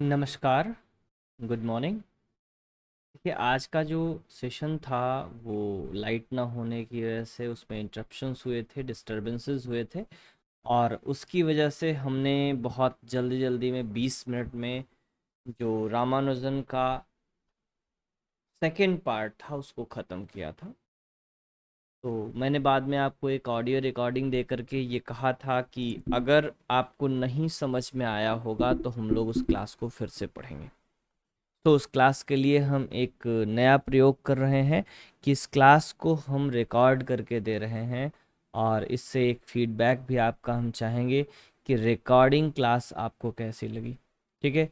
नमस्कार, good morning. देखिए आज का जो सेशन था वो लाइट ना होने की वजह से उसमें इंटरप्शंस हुए थे, डिस्टरबेंसेस हुए थे और उसकी वजह से हमने बहुत जल्दी जल्दी में 20 मिनट में जो रामानुजन का सेकंड पार्ट था उसको ख़त्म किया था। तो मैंने बाद में आपको एक ऑडियो रिकॉर्डिंग दे करके ये कहा था कि अगर आपको नहीं समझ में आया होगा तो हम लोग उस क्लास को फिर से पढ़ेंगे। तो उस क्लास के लिए हम एक नया प्रयोग कर रहे हैं कि इस क्लास को हम रिकॉर्ड करके दे रहे हैं और इससे एक फीडबैक भी आपका हम चाहेंगे कि रिकॉर्डिंग क्लास आपको कैसी लगी। ठीक है,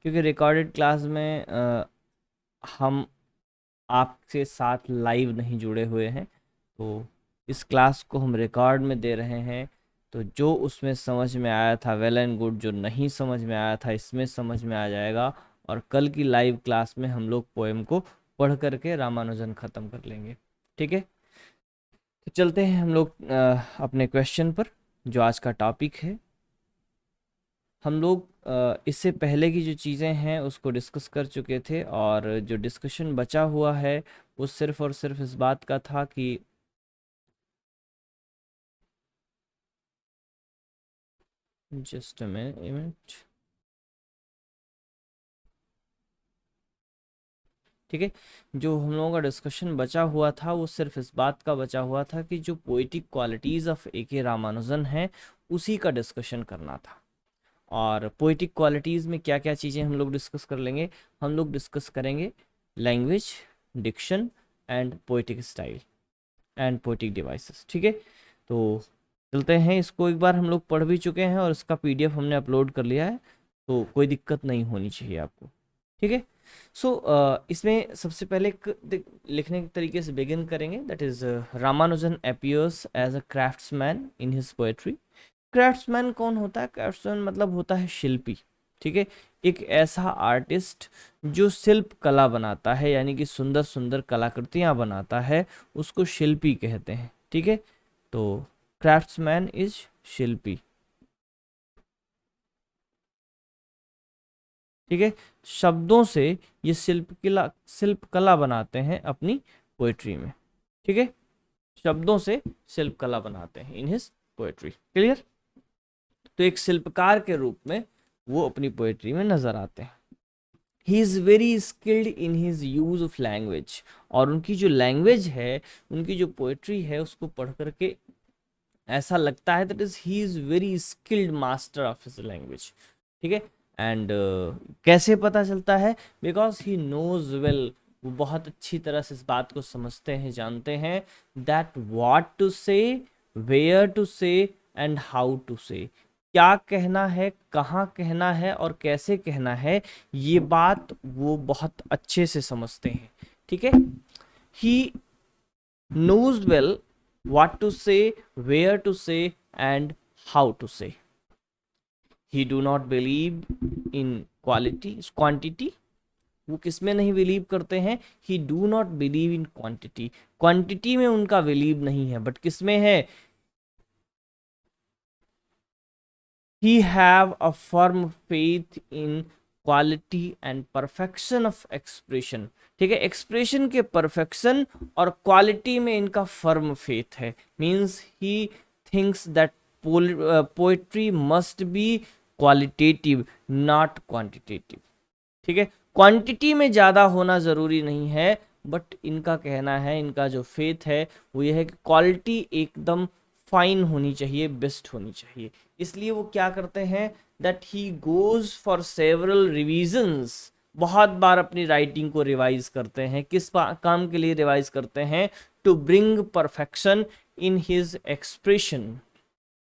क्योंकि रिकॉर्डेड क्लास में हम आपके साथ लाइव नहीं जुड़े हुए हैं। तो इस क्लास को हम रिकॉर्ड में दे रहे हैं, तो जो उसमें समझ में आया था वेल एंड गुड, जो नहीं समझ में आया था इसमें समझ में आ जाएगा और कल की लाइव क्लास में हम लोग पोएम को पढ़ करके रामानुजन ख़त्म कर लेंगे। ठीक है, तो चलते हैं हम लोग अपने क्वेश्चन पर, जो आज का टॉपिक है। हम लोग इससे पहले की जो चीज़ें हैं उसको डिस्कस कर चुके थे और जो डिस्कशन बचा हुआ है वो सिर्फ और सिर्फ इस बात का था कि जस्ट अ मिनट। ठीक है, जो हम लोगों का डिस्कशन बचा हुआ था वो सिर्फ इस बात का बचा हुआ था कि जो पोइटिक क्वालिटीज़ ऑफ ए के रामानुजन है उसी का डिस्कशन करना था। और पोइटिक क्वालिटीज़ में क्या क्या चीज़ें हम लोग डिस्कस कर लेंगे? हम लोग डिस्कस करेंगे language, diction and poetic style and poetic devices. ठीक है, तो चलते हैं। इसको एक बार हम लोग पढ़ भी चुके हैं और इसका पीडीएफ हमने अपलोड कर लिया है, तो कोई दिक्कत नहीं होनी चाहिए आपको। ठीक है, सो इसमें सबसे पहले लिखने के तरीके से बिगिन करेंगे, that is Ramanujan appears as a craftsman in his poetry. Craftsman कौन होता है? क्राफ्ट्समैन मतलब होता है शिल्पी। ठीक है, एक ऐसा आर्टिस्ट जो शिल्प कला बनाता है, यानी कि सुंदर सुंदर कलाकृतियां बनाता है, उसको शिल्पी कहते हैं। ठीक है, तो क्राफ्ट्समैन इज शिल्पी। ठीक है, शब्दों से ये शिल्प कला बनाते हैं अपनी पोएट्री में। ठीक है, शब्दों से शिल्प कला बनाते हैं इन हिज पोएट्री। क्लियर? तो एक शिल्पकार के रूप में वो अपनी पोएट्री में नजर आते हैं। He is very skilled in his use of language. और उनकी जो लैंग्वेज है, उनकी जो पोएट्री है, उसको पढ़ करके ऐसा लगता है that is he is very skilled master of his language. ठीक है, एंड कैसे पता चलता है? बिकॉज ही नोज वेल, वो बहुत अच्छी तरह से इस बात को समझते हैं, जानते हैं दैट व्हाट टू से, वेयर टू से एंड हाउ टू से। क्या कहना है, कहाँ कहना है और कैसे कहना है, ये बात वो बहुत अच्छे से समझते हैं। ठीक है, ही knows well what to say, where to say, and how to say. He do not believe in quantity. वो किस में नहीं बिलीव करते हैं? ही do not believe in quantity. Quantity में उनका बिलीव नहीं है, बट किस में है? He have a firm faith in quality and perfection of expression. ठीक है, एक्सप्रेशन के परफेक्शन और क्वालिटी में इनका फर्म फेथ है। Means he thinks that poetry must be qualitative, not quantitative. ठीक है, क्वांटिटी में ज़्यादा होना ज़रूरी नहीं है, बट इनका कहना है, इनका जो फेथ है वो ये है कि क्वालिटी एकदम फाइन होनी चाहिए, बेस्ट होनी चाहिए। इसलिए वो क्या करते हैं? That he goes for several revisions. बहुत बार अपनी राइटिंग को रिवाइज करते हैं। किस काम के लिए रिवाइज करते हैं? To bring perfection in his expression.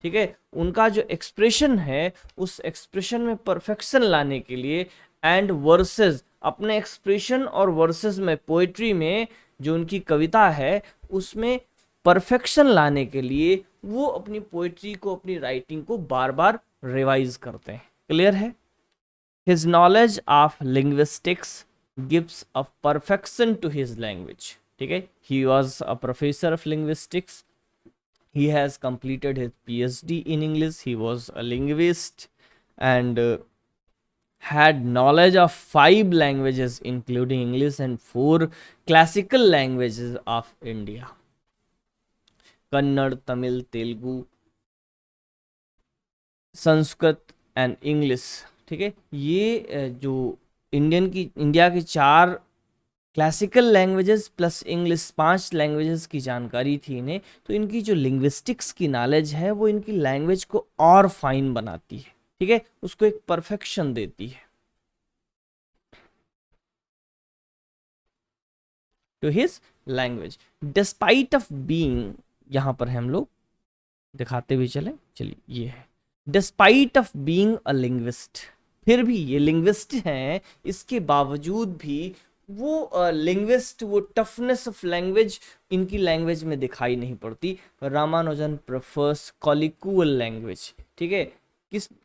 ठीक है, उनका जो एक्सप्रेशन है उस एक्सप्रेशन में परफेक्शन लाने के लिए, एंड वर्सेस, अपने एक्सप्रेशन और वर्सेस में, पोएट्री में जो उनकी कविता है उसमें परफेक्शन लाने के लिए वो अपनी पोएट्री को, अपनी राइटिंग को बार बार रिवाइज करते हैं। क्लियर है? His knowledge of linguistics gives a perfection to his language. ठीक है, he was a professor of linguistics. He has completed his PhD in English. He was a linguist and had knowledge of 5 languages including English and 4 classical languages of India. Kannada, Tamil, Telugu, Sanskrit and English. ठीक है, ये जो India की 4 classical languages plus English 5 languages की जानकारी थी इन्हें, तो इनकी जो लिंग्विस्टिक्स की नॉलेज है वो इनकी लैंग्वेज को और फाइन बनाती है। ठीक है, उसको एक परफेक्शन देती है। To his language despite of being, यहां पर हम लोग दिखाते हुए चले, चलिए ये है despite of being a linguist, फिर भी ये लिंग्विस्ट हैं, इसके बावजूद भी वो लिंग्विस्ट, वो टफनेस ऑफ लैंग्वेज इनकी लैंग्वेज में दिखाई नहीं पड़ती। Ramanujan prefers colloquial language. ठीक है,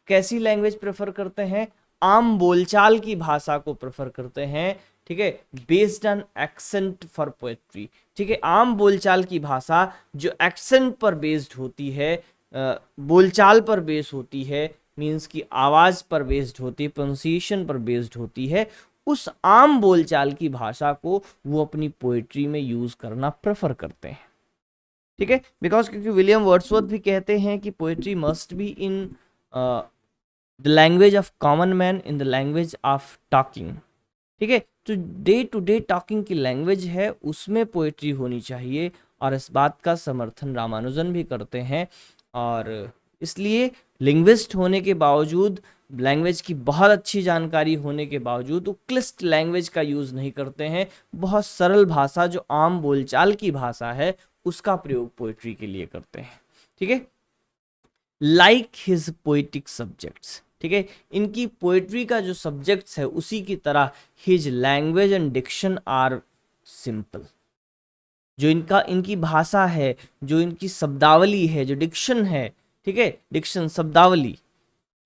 कैसी लैंग्वेज प्रेफर करते हैं? आम बोलचाल की भाषा को प्रेफर करते हैं। ठीक है, based on accent for poetry. ठीक है, आम बोलचाल की भाषा जो एक्सेंट पर बेस्ड होती है, बोलचाल पर बेस्ड होती है, मीन्स की आवाज पर बेस्ड होती है, प्रोनाउंसिएशन पर बेस्ड होती है, उस आम बोलचाल की भाषा को वो अपनी पोएट्री में यूज करना प्रेफर करते हैं। ठीक है, बिकॉज क्योंकि विलियम वर्ड्सवर्थ भी कहते हैं कि poetry must be in the language of common man, in the language of talking. ठीक है, तो डे टू डे टॉकिंग की लैंग्वेज है उसमें पोएट्री होनी चाहिए, और इस बात का समर्थन रामानुजन भी करते हैं। और इसलिए लिंग्विस्ट होने के बावजूद, लैंग्वेज की बहुत अच्छी जानकारी होने के बावजूद वो क्लिष्ट लैंग्वेज का यूज नहीं करते हैं। बहुत सरल भाषा जो आम बोलचाल की भाषा है उसका प्रयोग पोएट्री के लिए करते हैं। ठीक है, लाइक हिज पोएटिक सब्जेक्ट्स। ठीक है, इनकी पोएट्री का जो सब्जेक्ट्स है उसी की तरह his language and diction are simple. जो इनकी भाषा है, जो इनकी शब्दावली है, जो डिक्शन है, ठीक है, डिक्शन, शब्दावली,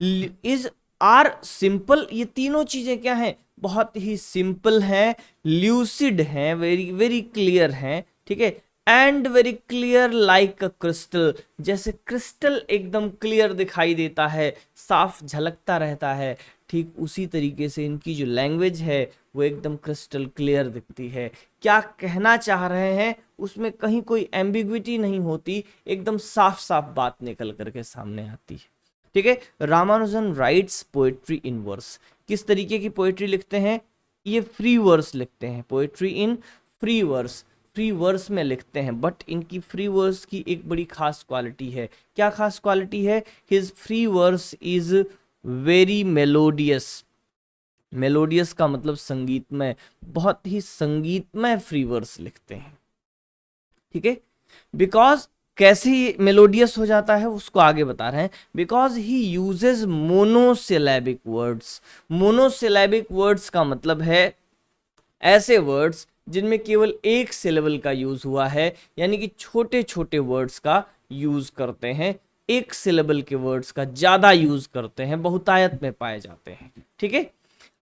इज आर सिंपल। ये तीनों चीजें क्या हैं? बहुत ही सिंपल हैं, ल्यूसिड हैं, वेरी वेरी क्लियर हैं। ठीक है, and very clear like a crystal, जैसे क्रिस्टल एकदम क्लियर दिखाई देता है, साफ झलकता रहता है, ठीक उसी तरीके से इनकी जो लैंग्वेज है वो एकदम क्रिस्टल क्लियर दिखती है। क्या कहना चाह रहे हैं उसमें कहीं कोई एम्बिग्विटी नहीं होती, एकदम साफ साफ बात निकल करके सामने आती है। ठीक है, Ramanujan writes poetry in verse. किस तरीके की पोएट्री लिखते हैं? ये फ्री वर्स लिखते हैं, poetry in free verse, free verse में लिखते हैं। बट इनकी फ्री वर्स की एक बड़ी खास क्वालिटी है। क्या खास क्वालिटी है? His free verse is very melodious. Melodious का मतलब संगीतमय, बहुत ही संगीतमय फ्री वर्स लिखते हैं। ठीक है, बिकॉज कैसे मेलोडियस हो जाता है उसको आगे बता रहे हैं। Because he uses monosyllabic words. Monosyllabic words का मतलब है ऐसे वर्ड्स जिनमें केवल एक सिलेबल का यूज हुआ है, यानी कि छोटे छोटे वर्ड्स का यूज करते हैं, एक सिलेबल के वर्ड्स का ज्यादा यूज करते हैं, बहुतायत में पाए जाते हैं। ठीक है,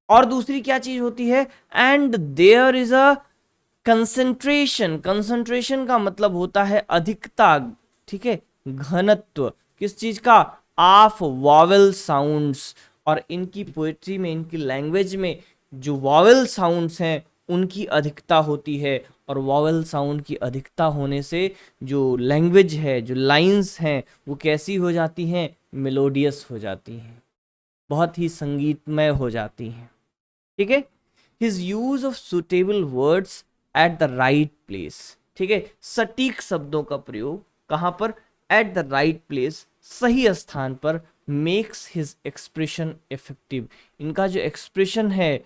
और दूसरी क्या चीज होती है? And there is a concentration. Concentration का मतलब होता है अधिकता, ठीक है, घनत्व, किस चीज का? Of vowel sounds. और इनकी पोएट्री में, इनकी लैंग्वेज में जो वॉवेल साउंड्स हैं उनकी अधिकता होती है, और वॉवेल साउंड की अधिकता होने से जो लैंग्वेज है, जो लाइंस हैं, वो कैसी हो जाती हैं? मेलोडियस हो जाती हैं, बहुत ही संगीतमय हो जाती हैं। ठीक है, his use of suitable words at the right place. ठीक है, सटीक शब्दों का प्रयोग कहां पर? एट द राइट प्लेस, सही स्थान पर, मेक्स हिज एक्सप्रेशन इफेक्टिव। इनका जो एक्सप्रेशन है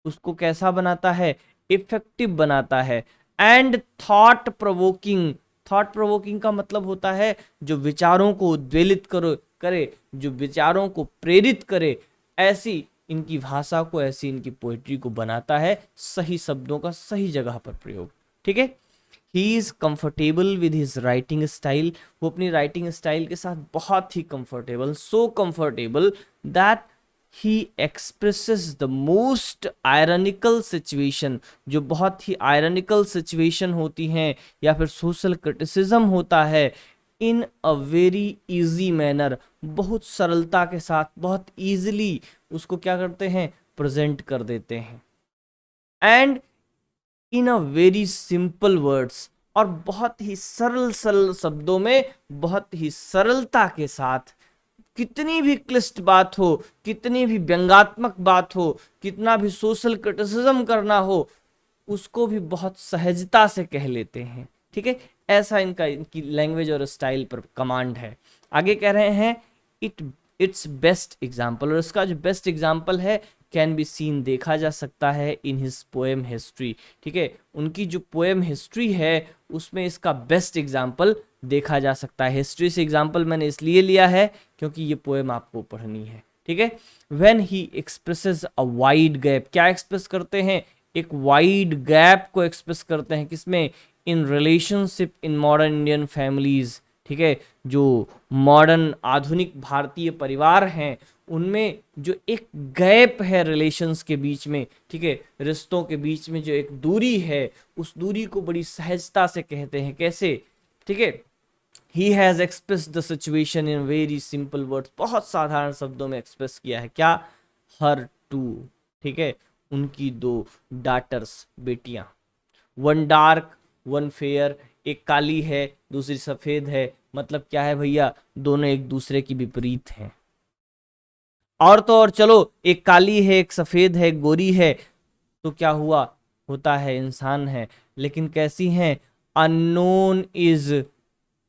उसको कैसा बनाता है? इफेक्टिव बनाता है। And thought provoking. Thought provoking का मतलब होता है जो विचारों को उद्वेलित करे, जो विचारों को प्रेरित करे, ऐसी इनकी भाषा को, ऐसी इनकी पोएट्री को बनाता है, सही शब्दों का सही जगह पर प्रयोग। ठीक है, he is comfortable with his writing style. वो अपनी राइटिंग स्टाइल के साथ बहुत ही comfortable, so comfortable that he expresses the most ironical situation. जो बहुत ही आयरनिकल सिचुएशन होती हैं या फिर सोशल क्रिटिसिज्म होता है, इन अ वेरी इजी मैनर, बहुत सरलता के साथ, बहुत इजीली उसको क्या करते हैं, प्रेजेंट कर देते हैं। And in a very simple words, और बहुत ही सरल सरल शब्दों में, बहुत ही सरलता के साथ, कितनी भी क्लिष्ट बात हो, कितनी भी व्यंग्यात्मक बात हो, कितना भी सोशल क्रिटिसिज्म करना हो, उसको भी बहुत सहजता से कह लेते हैं। ठीक है, ऐसा इनकी लैंग्वेज और स्टाइल पर कमांड है। आगे कह रहे हैं इट्स बेस्ट एग्जाम्पल, और इसका जो बेस्ट एग्जाम्पल है कैन बी सीन, देखा जा सकता है इन हिज पोएम हिस्ट्री। ठीक है, उनकी जो पोएम हिस्ट्री है उसमें इसका बेस्ट एग्जाम्पल देखा जा सकता है। हिस्ट्री से एग्जाम्पल मैंने इसलिए लिया है क्योंकि ये पोएम आपको पढ़नी है। ठीक है, when he expresses a wide gap, क्या एक्सप्रेस करते हैं, एक वाइड गैप को एक्सप्रेस करते हैं, किसमें, in relationship in modern Indian families. ठीक है, जो मॉडर्न आधुनिक भारतीय परिवार हैं उनमें जो एक गैप है रिलेशंस के बीच में, ठीक है, रिश्तों के बीच में जो एक दूरी है, उस दूरी को बड़ी सहजता से कहते हैं। कैसे, ठीक है, he has express the situation in very simple words, बहुत साधारण शब्दों में एक्सप्रेस किया है। क्या, हर टू, ठीक है, उनकी दो डाटर्स, बेटियां, वन डार्क वन फेयर, एक काली है दूसरी सफेद है, मतलब क्या है भैया, दोनों एक दूसरे की विपरीत हैं। और तो और चलो, एक काली है एक सफेद है एक गोरी है, तो क्या हुआ, होता है इंसान है, लेकिन कैसी हैं, unknown is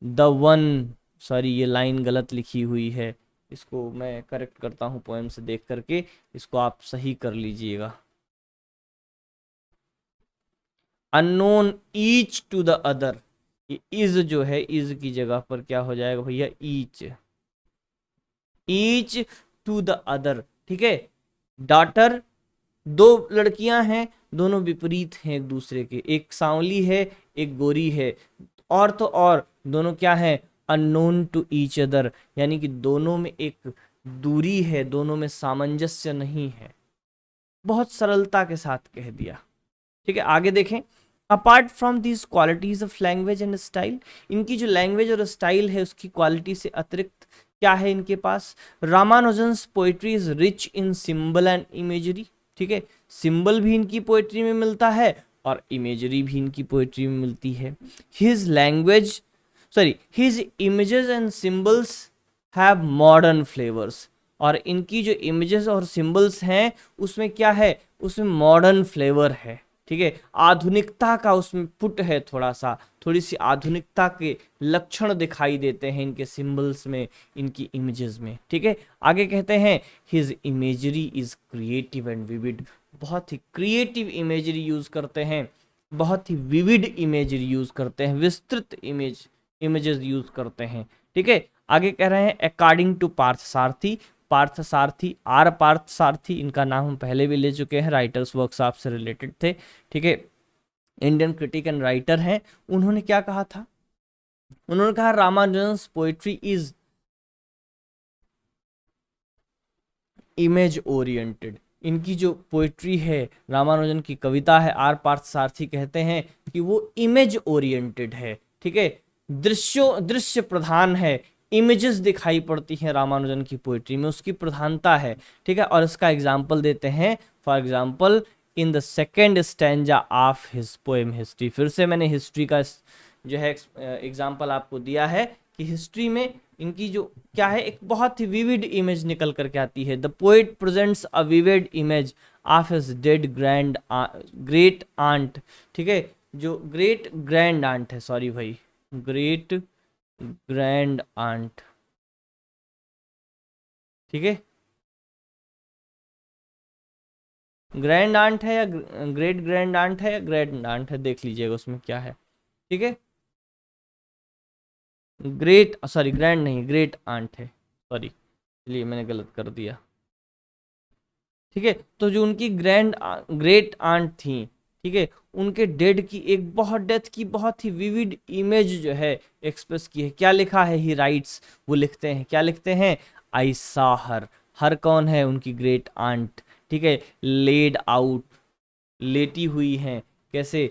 the one, sorry ये लाइन गलत लिखी हुई है, इसको मैं करेक्ट करता हूं पोएम से देख करके, इसको आप सही कर लीजिएगा। Unknown each to the other, ये इज जो है, इज की जगह पर क्या हो जाएगा भैया, each, each to the other. ठीक है, डॉटर, दो लड़कियां हैं, दोनों विपरीत हैं एक दूसरे के, एक सांवली है एक गोरी है, और तो और दोनों क्या है, अननोन टू ईच अदर, यानी कि दोनों में एक दूरी है, दोनों में सामंजस्य नहीं है, बहुत सरलता के साथ कह दिया। ठीक है, आगे देखें, apart from these qualities of language and style, इनकी जो लैंग्वेज और स्टाइल है उसकी क्वालिटी से अतिरिक्त क्या है इनके पास, Ramanujan's poetry is rich in symbol and imagery. ठीक है, सिंबल भी इनकी पोइट्री में मिलता है और इमेजरी भी इनकी पोइट्री में मिलती है। His language, sorry, his images and symbols have modern flavours, और इनकी जो इमेजेस और सिंबल्स हैं उसमें क्या है, उसमें मॉडर्न फ्लेवर है। ठीक है, आधुनिकता का उसमें पुट है, थोड़ा सा, थोड़ी सी आधुनिकता के लक्षण दिखाई देते हैं इनके सिंबल्स में, इनकी इमेजेस में। ठीक है, आगे कहते हैं his imagery is creative and vivid, बहुत ही क्रिएटिव इमेजरी यूज करते हैं, बहुत ही विविड इमेजरी यूज करते हैं, विस्तृत इमेजेस यूज करते हैं। ठीक है, आगे कह रहे हैं according to Parthasarathy, Parthasarathy, R Parthasarathy, इनका नाम हम पहले भी ले चुके हैं, राइटर्स वर्कशॉप से रिलेटेड थे। ठीक है, इंडियन क्रिटिक एंड राइटर हैं। उन्होंने क्या कहा था, उन्होंने कहा रामानुजन्स पोएट्री इज इमेज ओरिएंटेड, इनकी जो पोएट्री है, रामानुजन की कविता है, आर पार्थसारथी कहते हैं कि वो इमेज ओरिएंटेड है। ठीक है, दृश्य प्रधान है, इमेजेस दिखाई पड़ती हैं रामानुजन की पोएट्री में, उसकी प्रधानता है। ठीक है, और इसका एग्जाम्पल देते हैं, for example in the second stanza of his poem history, फिर से मैंने हिस्ट्री का जो है एग्जाम्पल आपको दिया है कि हिस्ट्री में इनकी जो क्या है, एक बहुत ही विविड इमेज निकल करके आती है। The poet presents a vivid image of his dead great aunt. ठीक है, जो ग्रेट ग्रैंड आंट है, सॉरी भाई, ग्रेट ग्रैंड आंट। ठीक है, ग्रैंड आंट है या ग्रेट ग्रैंड आंट है या ग्रैंड आंट है, देख लीजिएगा उसमें क्या है। ठीक है, ग्रेट, सॉरी ग्रैंड नहीं, ग्रेट आंट है, सॉरी, इसलिए मैंने गलत कर दिया। ठीक है, तो जो उनकी ग्रेट आंट थी, ठीक है, उनके डेड की एक बहुत डेथ की बहुत ही विविड इमेज जो है एक्सप्रेस की है। क्या लिखा है, ही राइट्स, वो लिखते हैं, क्या लिखते हैं, आई सा हर, हर कौन है, उनकी ग्रेट आंट। ठीक है, लेड आउट, लेटी हुई हैं, कैसे,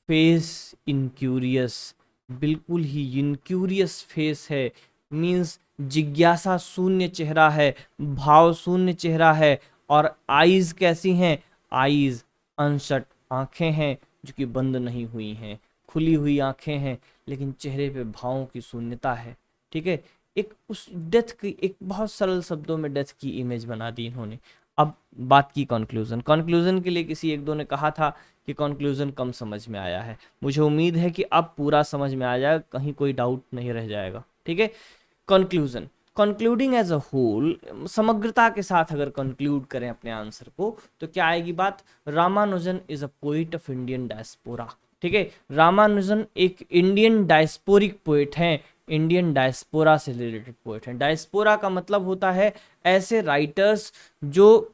फेस इन क्यूरियस, बिल्कुल ही इनक्यूरियस फेस है, मीन्स जिज्ञासा शून्य चेहरा है, भाव शून्य चेहरा है। और आईज कैसी हैं? आईज अनशट, आंखें हैं जो कि बंद नहीं हुई हैं, खुली हुई आंखें हैं, लेकिन चेहरे पे भावों की शून्यता है। ठीक है, एक उस डेथ की, एक बहुत सरल शब्दों में डेथ की इमेज बना दी इन्होंने। अब बात की कंक्लूजन। कंक्लूजन के लिए किसी एक दो ने कहा था कि कंक्लूजन कम समझ में आया है। मुझे उम्मीद है कि अब पूरा समझ में आ जाएगा, कहीं कोई डाउट नहीं रह जाएगा। ठीक है, conclusion, concluding as a whole, समग्रता के साथ अगर कंक्लूड करें अपने आंसर को तो क्या आएगी बात? Ramanujan is a poet of Indian diaspora. ठीक है, रामानुजन एक इंडियन डायस्पोरिक पोइट हैं, इंडियन डायस्पोरा से रिलेटेड पोइट हैं। डायस्पोरा का मतलब होता है ऐसे राइटर्स जो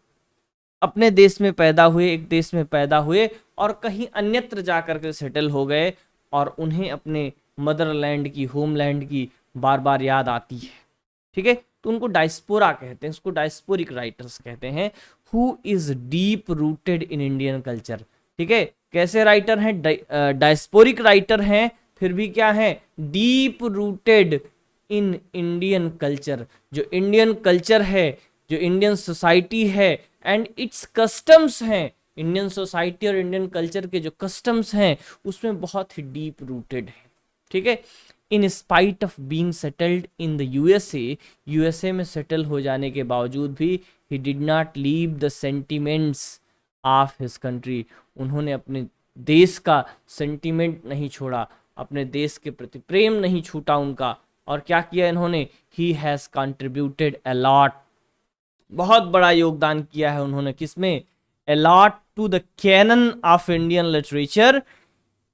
अपने देश में पैदा हुए, एक देश में पैदा हुए और कहीं अन्यत्र जाकर के सेटल हो गए, और उन्हें अपने मदरलैंड की, होमलैंड की बार बार याद आती है। ठीक है, तो उनको डायस्पोरा कहते हैं, उसको डायस्पोरिक राइटर्स कहते हैं। Who is deep rooted in Indian culture. ठीक है, कैसे राइटर हैं? डायस्पोरिक राइटर हैं, फिर भी क्या है? Deep rooted in Indian culture. जो इंडियन कल्चर है, जो इंडियन सोसाइटी है एंड इट्स कस्टम्स हैं, इंडियन सोसाइटी और इंडियन कल्चर के जो कस्टम्स हैं उसमें बहुत ही डीप रूटेड है। ठीक है, in spite of being settled in the USA, USA में सेटल हो जाने के बावजूद भी he did not leave the sentiments of his country. उन्होंने अपने देश का सेंटिमेंट नहीं छोड़ा, अपने देश के प्रति प्रेम नहीं छूटा उनका। और क्या किया इन्होंने? He has contributed a lot, बहुत बड़ा योगदान किया है उन्होंने। किसमें? A lot to the canon of Indian literature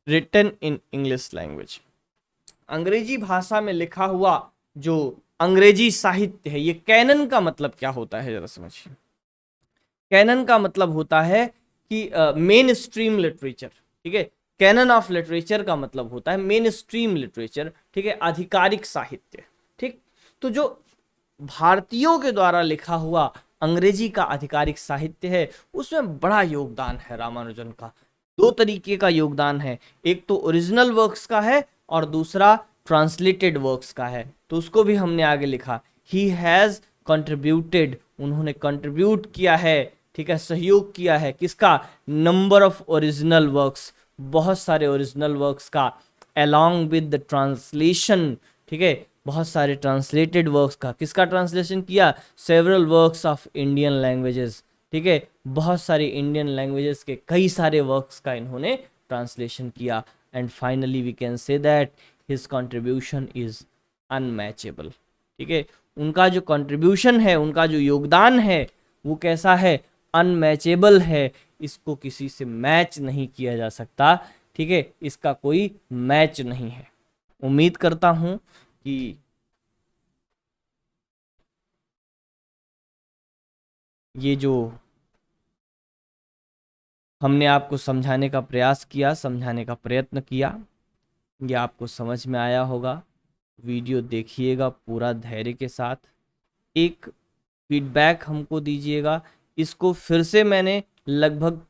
written in English language. अंग्रेजी भाषा में लिखा हुआ जो अंग्रेजी साहित्य है, ये कैनन का मतलब क्या होता है जरा समझिए। कैनन का मतलब होता है कि मेन स्ट्रीम लिटरेचर। ठीक है, कैनन ऑफ लिटरेचर का मतलब होता है मेन स्ट्रीम लिटरेचर। ठीक है, आधिकारिक साहित्य। ठीक, तो जो भारतीयों के द्वारा लिखा हुआ अंग्रेजी का आधिकारिक साहित्य है उसमें बड़ा योगदान है रामानुजन का। दो तरीके का योगदान है, एक तो ओरिजिनल वर्क्स का है और दूसरा ट्रांसलेटेड वर्क्स का है। तो उसको भी हमने आगे लिखा, ही हैज़ कंट्रीब्यूटेड, उन्होंने कंट्रीब्यूट किया है। ठीक है, सहयोग किया है किसका? नंबर ऑफ ओरिजिनल वर्क्स, बहुत सारे ओरिजिनल वर्क्स का, along विद द ट्रांसलेशन। ठीक है, बहुत सारे ट्रांसलेटेड वर्क्स का। किसका ट्रांसलेशन किया? Several works of Indian languages. ठीक है, बहुत सारे इंडियन लैंग्वेजेस के कई सारे वर्क्स का इन्होंने ट्रांसलेशन किया। And finally we can say that his contribution is unmatchable. ठीक है, उनका जो कंट्रीब्यूशन है, उनका जो योगदान है वो कैसा है? अनमैचेबल है, इसको किसी से मैच नहीं किया जा सकता। ठीक है, इसका कोई मैच नहीं है। उम्मीद करता हूं कि ये जो हमने आपको समझाने का प्रयास किया, समझाने का प्रयत्न किया, ये आपको समझ में आया होगा। वीडियो देखिएगा पूरा धैर्य के साथ, एक फीडबैक हमको दीजिएगा। इसको फिर से मैंने लगभग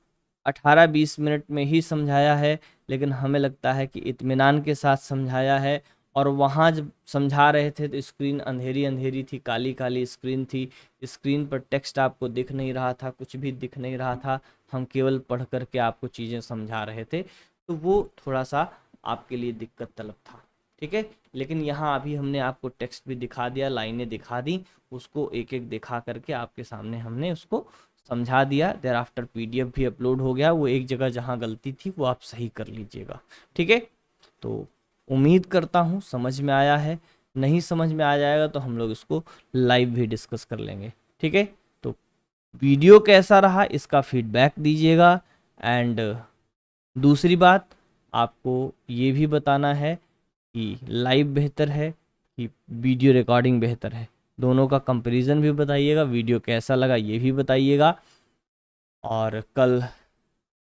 18-20 मिनट में ही समझाया है, लेकिन हमें लगता है कि इत्मीनान के साथ समझाया है। और वहाँ जब समझा रहे थे तो स्क्रीन अंधेरी अंधेरी थी, काली काली स्क्रीन थी, स्क्रीन पर टेक्स्ट आपको दिख नहीं रहा था, कुछ भी दिख नहीं रहा था, हम केवल पढ़ करके आपको चीज़ें समझा रहे थे, तो वो थोड़ा सा आपके लिए दिक्कत तलब था। ठीक है, लेकिन यहाँ अभी हमने आपको टेक्स्ट भी दिखा दिया, लाइनें दिखा दी, उसको एक एक दिखा करके आपके सामने हमने उसको समझा दिया। देर आफ्टर पीडीएफ भी अपलोड हो गया, वो एक जगह जहाँ गलती थी वो आप सही कर लीजिएगा। ठीक है, तो उम्मीद करता हूँ समझ में आया है। नहीं समझ में आ जाएगा तो हम लोग इसको लाइव भी डिस्कस कर लेंगे। ठीक है, तो वीडियो कैसा रहा इसका फीडबैक दीजिएगा। एंड दूसरी बात, आपको ये भी बताना है कि लाइव बेहतर है कि वीडियो रिकॉर्डिंग बेहतर है, दोनों का कंपैरिजन भी बताइएगा। वीडियो कैसा लगा ये भी बताइएगा। और कल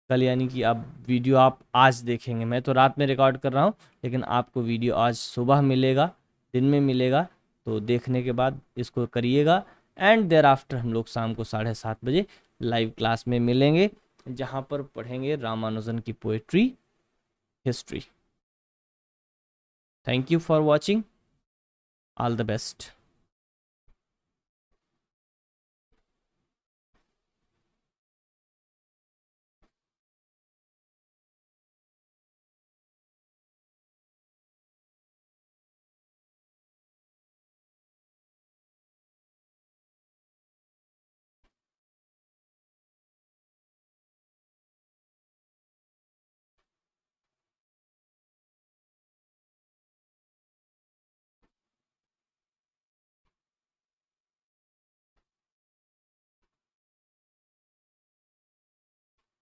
कल यानी कि अब वीडियो आप आज देखेंगे, मैं तो रात में रिकॉर्ड कर रहा हूँ, लेकिन आपको वीडियो आज सुबह मिलेगा, दिन में मिलेगा। तो देखने के बाद इसको करिएगा। एंड देयर आफ्टर हम लोग शाम को 7:30 बजे लाइव क्लास में मिलेंगे, जहाँ पर पढ़ेंगे रामानुजन की poetry history. Thank you for watching, all the best.